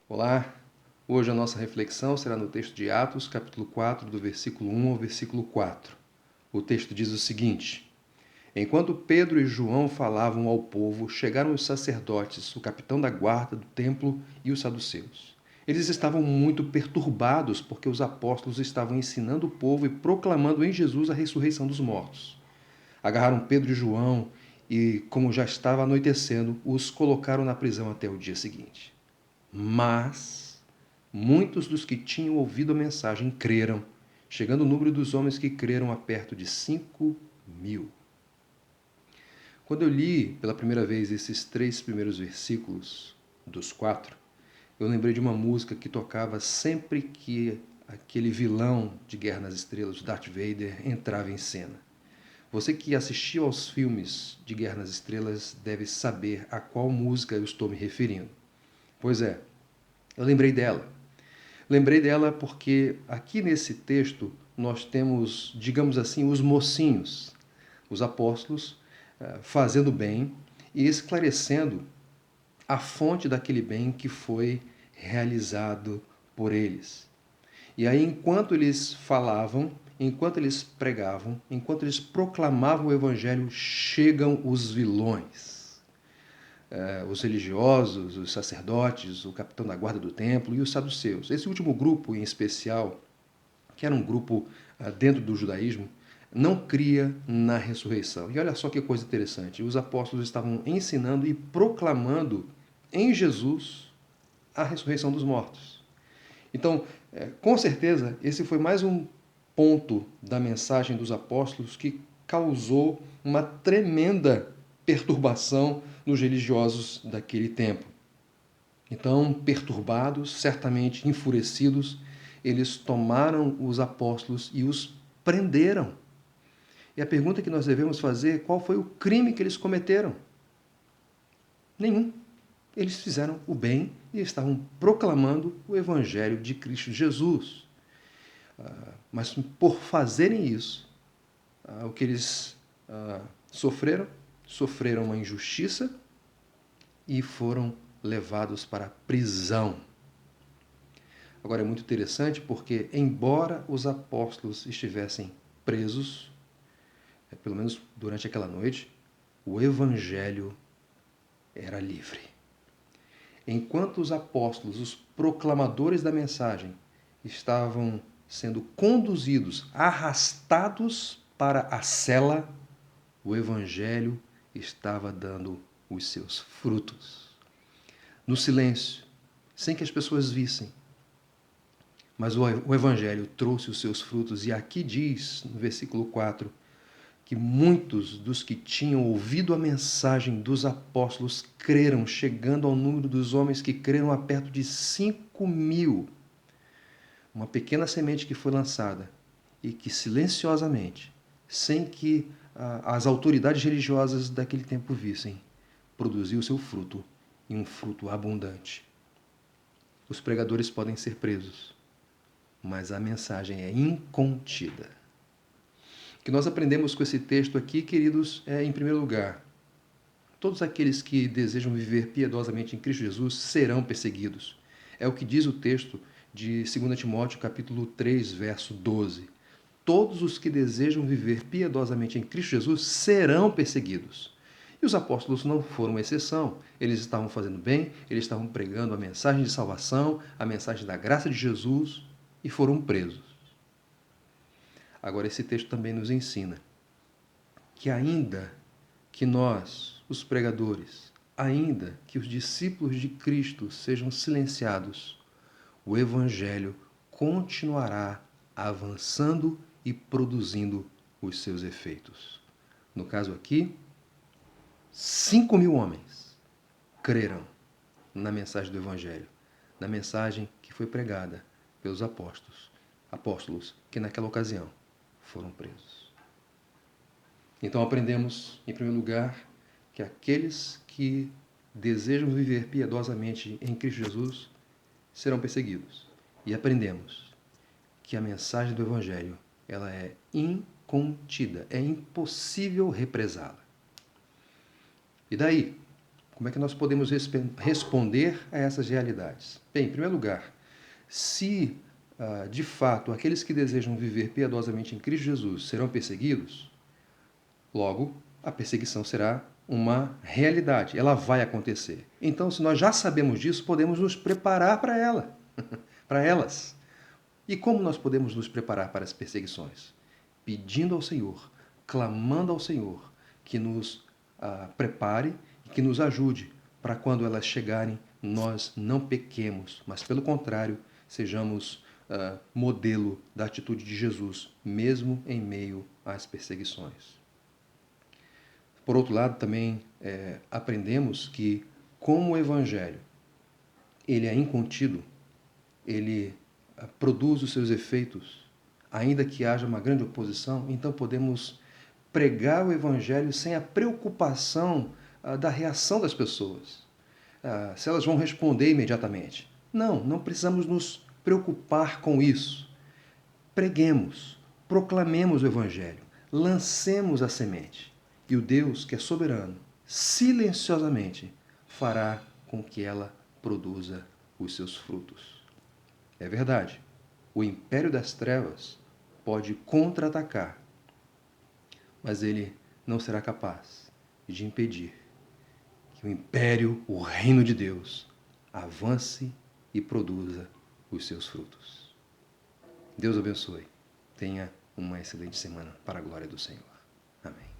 Olá, hoje a nossa reflexão será no texto de Atos, capítulo 4, do versículo 1 ao versículo 4. O texto diz o seguinte: Enquanto Pedro e João falavam ao povo, chegaram os sacerdotes, o capitão da guarda do templo e os saduceus. Eles estavam muito perturbados porque os apóstolos estavam ensinando o povo e proclamando em Jesus a ressurreição dos mortos. Agarraram Pedro e João e, como já estava anoitecendo, os colocaram na prisão até o dia seguinte. Mas muitos dos que tinham ouvido a mensagem creram, chegando o número dos homens que creram a perto de 5.000. Quando eu li pela primeira vez esses 3 primeiros versículos dos 4, eu lembrei de uma música que tocava sempre que aquele vilão de Guerra nas Estrelas, Darth Vader, entrava em cena. Você que assistiu aos filmes de Guerra nas Estrelas deve saber a qual música eu estou me referindo. Pois é, eu lembrei dela. Lembrei dela porque aqui nesse texto nós temos, digamos assim, os mocinhos, os apóstolos, fazendo bem e esclarecendo a fonte daquele bem que foi realizado por eles. E aí, enquanto eles falavam, enquanto eles pregavam, enquanto eles proclamavam o evangelho, chegam os vilões. Os religiosos, os sacerdotes, o capitão da guarda do templo e os saduceus. Esse último grupo em especial, que era um grupo dentro do judaísmo, não cria na ressurreição. E olha só que coisa interessante, os apóstolos estavam ensinando e proclamando em Jesus a ressurreição dos mortos. Então, com certeza, esse foi mais um ponto da mensagem dos apóstolos que causou uma tremenda perturbação nos religiosos daquele tempo. Então, perturbados, certamente enfurecidos, eles tomaram os apóstolos e os prenderam. E a pergunta que nós devemos fazer é: qual foi o crime que eles cometeram? Nenhum. Eles fizeram o bem e estavam proclamando o evangelho de Cristo Jesus. Mas por fazerem isso, o que eles sofreram? Sofreram uma injustiça e foram levados para a prisão. Agora é muito interessante porque, embora os apóstolos estivessem presos, pelo menos durante aquela noite, o evangelho era livre. Enquanto os apóstolos, os proclamadores da mensagem, estavam sendo conduzidos, arrastados para a cela, o evangelho estava dando os seus frutos. No silêncio, sem que as pessoas vissem. Mas o evangelho trouxe os seus frutos, e aqui diz, no versículo 4, que muitos dos que tinham ouvido a mensagem dos apóstolos creram, chegando ao número dos homens que creram a perto de 5.000. Uma pequena semente que foi lançada e que silenciosamente, sem que as autoridades religiosas daquele tempo vissem, produziu seu fruto, e um fruto abundante. Os pregadores podem ser presos, mas a mensagem é incontida. O que nós aprendemos com esse texto aqui, queridos, é, em primeiro lugar, todos aqueles que desejam viver piedosamente em Cristo Jesus serão perseguidos. É o que diz o texto de 2 Timóteo, capítulo 3, verso 12. Todos os que desejam viver piedosamente em Cristo Jesus serão perseguidos. E os apóstolos não foram exceção. Eles estavam fazendo bem, eles estavam pregando a mensagem de salvação, a mensagem da graça de Jesus, e foram presos. Agora, esse texto também nos ensina que ainda que nós, os pregadores, ainda que os discípulos de Cristo sejam silenciados, o Evangelho continuará avançando e produzindo os seus efeitos. No caso aqui, 5.000 homens creram na mensagem do Evangelho, na mensagem que foi pregada pelos apóstolos que naquela ocasião foram presos. Então aprendemos, em primeiro lugar, que aqueles que desejam viver piedosamente em Cristo Jesus serão perseguidos. E aprendemos que a mensagem do Evangelho ela é incontida, é impossível represá-la. E daí? Como é que nós podemos responder a essas realidades? Bem, em primeiro lugar, se de fato aqueles que desejam viver piedosamente em Cristo Jesus serão perseguidos, logo a perseguição será uma realidade, ela vai acontecer. Então, se nós já sabemos disso, podemos nos preparar para ela, para elas. E como nós podemos nos preparar para as perseguições? Pedindo ao Senhor, clamando ao Senhor que nos prepare e que nos ajude para quando elas chegarem, nós não pequemos, mas pelo contrário, sejamos modelo da atitude de Jesus, mesmo em meio às perseguições. Por outro lado, também aprendemos que, como o Evangelho ele é incontido, ele produz os seus efeitos, ainda que haja uma grande oposição, então podemos pregar o Evangelho sem a preocupação da reação das pessoas, se elas vão responder imediatamente. Não precisamos nos preocupar com isso. Preguemos, proclamemos o Evangelho, lancemos a semente. E o Deus, que é soberano, silenciosamente fará com que ela produza os seus frutos. É verdade, o império das trevas pode contra-atacar, mas ele não será capaz de impedir que o império, o reino de Deus, avance e produza os seus frutos. Deus abençoe. Tenha uma excelente semana para a glória do Senhor. Amém.